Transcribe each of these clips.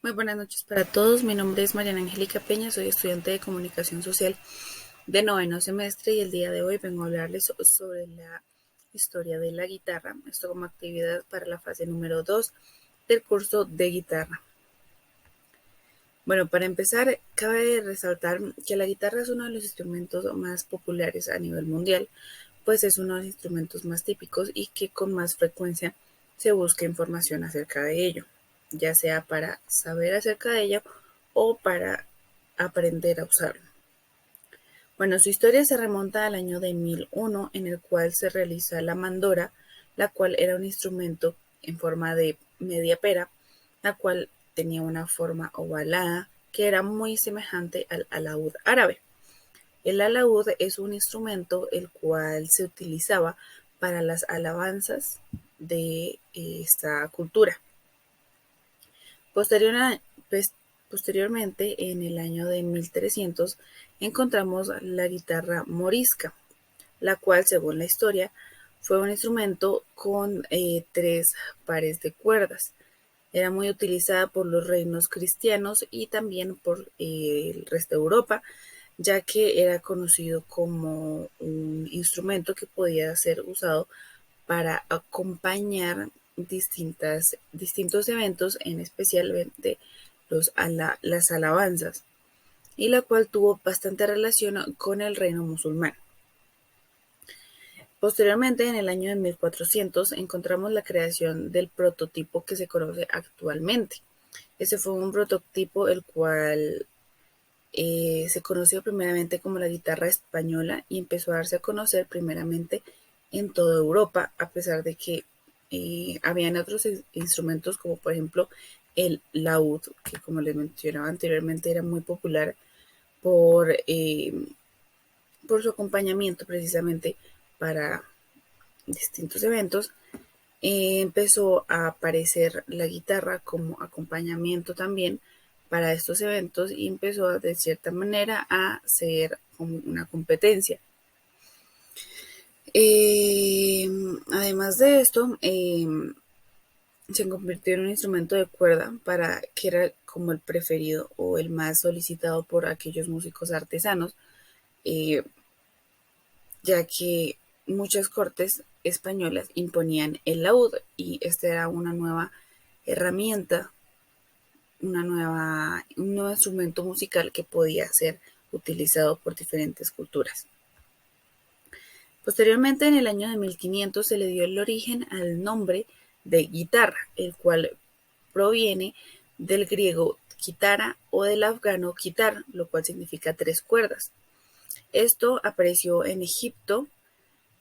Muy buenas noches para todos. Mi nombre es Mariana Angélica Peña, soy estudiante de Comunicación Social de noveno semestre y el día de hoy vengo a hablarles sobre la historia de la guitarra, esto como actividad para la fase número 2 del curso de guitarra. Bueno, para empezar, cabe resaltar que la guitarra es uno de los instrumentos más populares a nivel mundial, pues es uno de los instrumentos más típicos y que con más frecuencia se busca información acerca de ello, ya sea para saber acerca de ello o para aprender a usarlo. Bueno, su historia se remonta al año de 1001, en el cual se realiza la mandora, la cual era un instrumento en forma de media pera, la cual tenía una forma ovalada que era muy semejante al alaúd árabe. El alaúd es un instrumento el cual se utilizaba para las alabanzas de esta cultura. Posterior a- pues, Posteriormente, en el año de 1300, encontramos la guitarra morisca, la cual, según la historia, fue un instrumento con tres pares de cuerdas. Era muy utilizada por los reinos cristianos y también por el resto de Europa, ya que era conocido como un instrumento que podía ser usado para acompañar distintos eventos, en especialmente las alabanzas, y la cual tuvo bastante relación con el reino musulmán. Posteriormente, en el año de 1400, encontramos la creación del prototipo que se conoce actualmente. Ese fue un prototipo el cual se conoció primeramente como la guitarra española y empezó a darse a conocer primeramente en toda Europa, a pesar de que habían otros instrumentos como por ejemplo el laúd, que como les mencionaba anteriormente era muy popular por, eh, por su acompañamiento precisamente para distintos eventos. Empezó a aparecer la guitarra como acompañamiento también para estos eventos y empezó de cierta manera a ser como una competencia. Eh, Además de esto, se convirtió en un instrumento de cuerda para que era como el preferido o el más solicitado por aquellos músicos artesanos, eh, ya que muchas cortes españolas imponían el laúd y esta era una nueva herramienta, un nuevo instrumento musical que podía ser utilizado por diferentes culturas. Posteriormente, en el año de 1500, se le dio el origen al nombre de guitarra, el cual proviene del griego kitara o del afgano kitar, lo cual significa tres cuerdas. Esto apareció en Egipto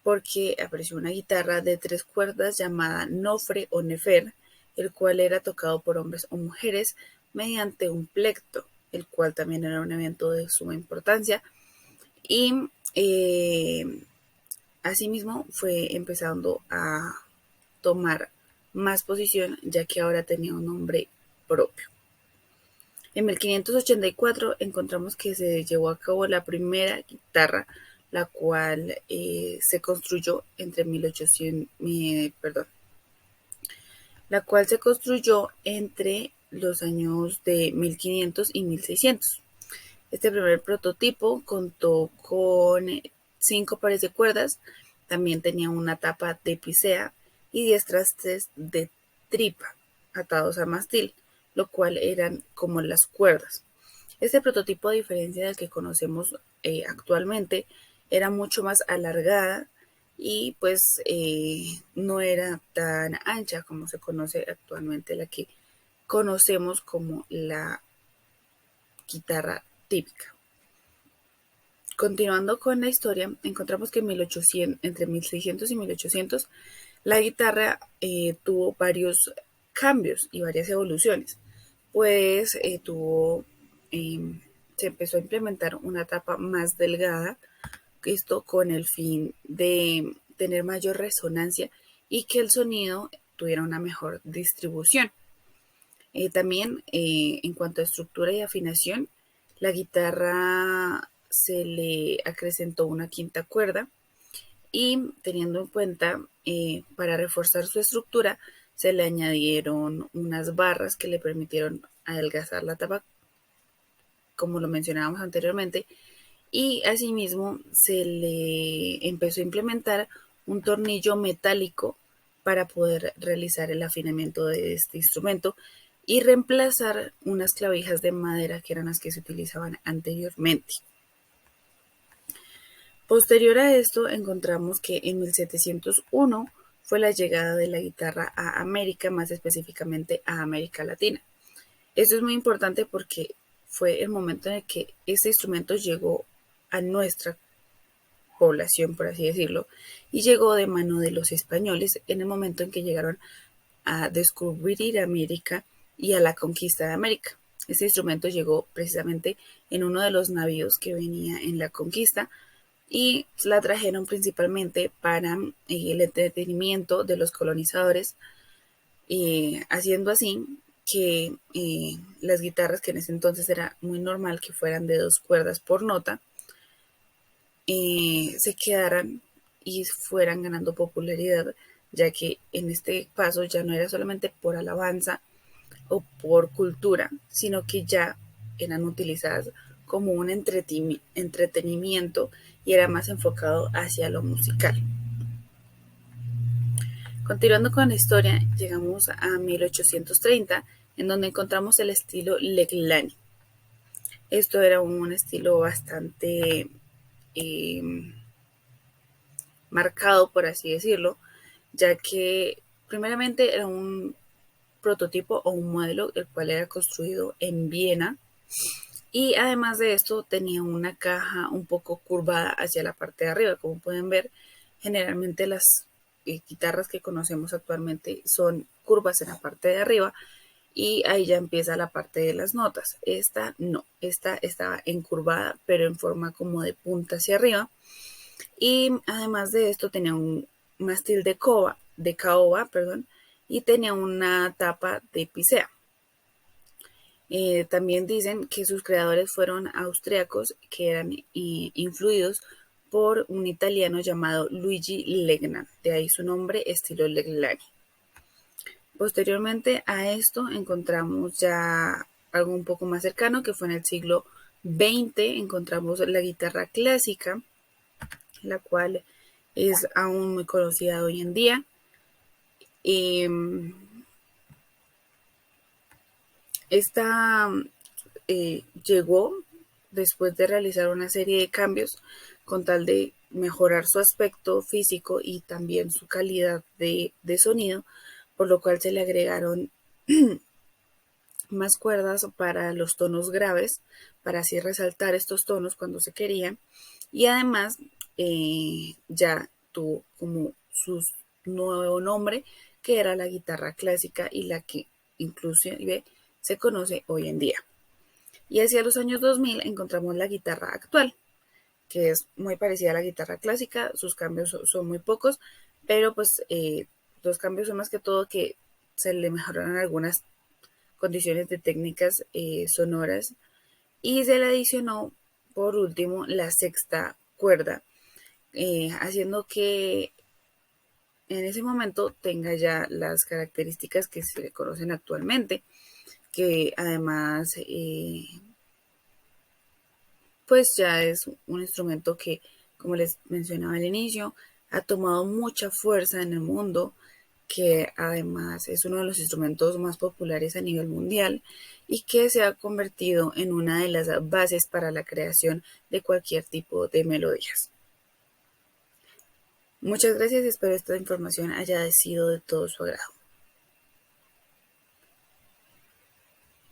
porque apareció una guitarra de tres cuerdas llamada nofre o nefer, el cual era tocado por hombres o mujeres mediante un plecto, el cual también era un evento de suma importancia. Y asimismo fue empezando a tomar más posición, ya que ahora tenía un nombre propio. En 1584 encontramos que se llevó a cabo la primera guitarra, la cual se construyó entre 1800, la cual se construyó entre los años de 1500 y 1600. Este primer prototipo contó con 5 pares de cuerdas, también tenía una tapa de picea y 10 trastes de tripa atados a mastil, lo cual eran como las cuerdas. Este prototipo, a diferencia del que conocemos actualmente, era mucho más alargada y pues no era tan ancha como se conoce actualmente la que conocemos como la guitarra típica. Continuando con la historia, encontramos que entre 1600 y 1800 la guitarra tuvo varios cambios y varias evoluciones, pues eh, se empezó a implementar una tapa más delgada, esto con el fin de tener mayor resonancia y que el sonido tuviera una mejor distribución. También en cuanto a estructura y afinación, la guitarra se le acrecentó una quinta cuerda y teniendo en cuenta para reforzar su estructura se le añadieron unas barras que le permitieron adelgazar la tapa, como lo mencionábamos anteriormente, y asimismo se le empezó a implementar un tornillo metálico para poder realizar el afinamiento de este instrumento y reemplazar unas clavijas de madera que eran las que se utilizaban anteriormente. Posterior a esto encontramos que en 1701 fue la llegada de la guitarra a América, más específicamente a América Latina. Esto es muy importante porque fue el momento en el que este instrumento llegó a nuestra población, por así decirlo, y llegó de mano de los españoles en el momento en que llegaron a descubrir América y a la conquista de América. Este instrumento llegó precisamente en uno de los navíos que venía en la conquista y la trajeron principalmente para el entretenimiento de los colonizadores, haciendo así que las guitarras, que en ese entonces era muy normal que fueran de 2 cuerdas por nota, se quedaran y fueran ganando popularidad, ya que en este paso ya no era solamente por alabanza o por cultura, sino que ya eran utilizadas como un entretenimiento y era más enfocado hacia lo musical. Continuando con la historia, llegamos a 1830, en donde encontramos el estilo Leglani. Esto era un estilo bastante marcado, por así decirlo, ya que primeramente era un prototipo o un modelo el cual era construido en Viena, y además de esto tenía una caja un poco curvada hacia la parte de arriba. Como pueden ver, generalmente las guitarras que conocemos actualmente son curvas en la parte de arriba y ahí ya empieza la parte de las notas. Esta no, esta estaba encurvada pero en forma como de punta hacia arriba, y además de esto tenía un mástil de caoba, perdón, y tenía una tapa de picea. También dicen que sus creadores fueron austriacos, que eran influidos por un italiano llamado Luigi Legna, de ahí su nombre, estilo Leglani. Posteriormente a esto encontramos ya algo un poco más cercano, que fue en el siglo XX, encontramos la guitarra clásica, la cual es aún muy conocida hoy en día. Esta llegó después de realizar una serie de cambios con tal de mejorar su aspecto físico y también su calidad de sonido, por lo cual se le agregaron más cuerdas para los tonos graves, para así resaltar estos tonos cuando se querían, y además ya tuvo como su nuevo nombre, que era la guitarra clásica y la que inclusive se conoce hoy en día. Y hacia los años 2000 encontramos la guitarra actual, que es muy parecida a la guitarra clásica. Sus cambios son muy pocos, pero pues los cambios son más que todo que se le mejoraron algunas condiciones de técnicas sonoras y se le adicionó por último la sexta cuerda, haciendo que en ese momento tenga ya las características que se le conocen actualmente, que además pues ya es un instrumento que, como les mencionaba al inicio, ha tomado mucha fuerza en el mundo, que además es uno de los instrumentos más populares a nivel mundial y que se ha convertido en una de las bases para la creación de cualquier tipo de melodías. Muchas gracias, espero esta información haya sido de todo su agrado.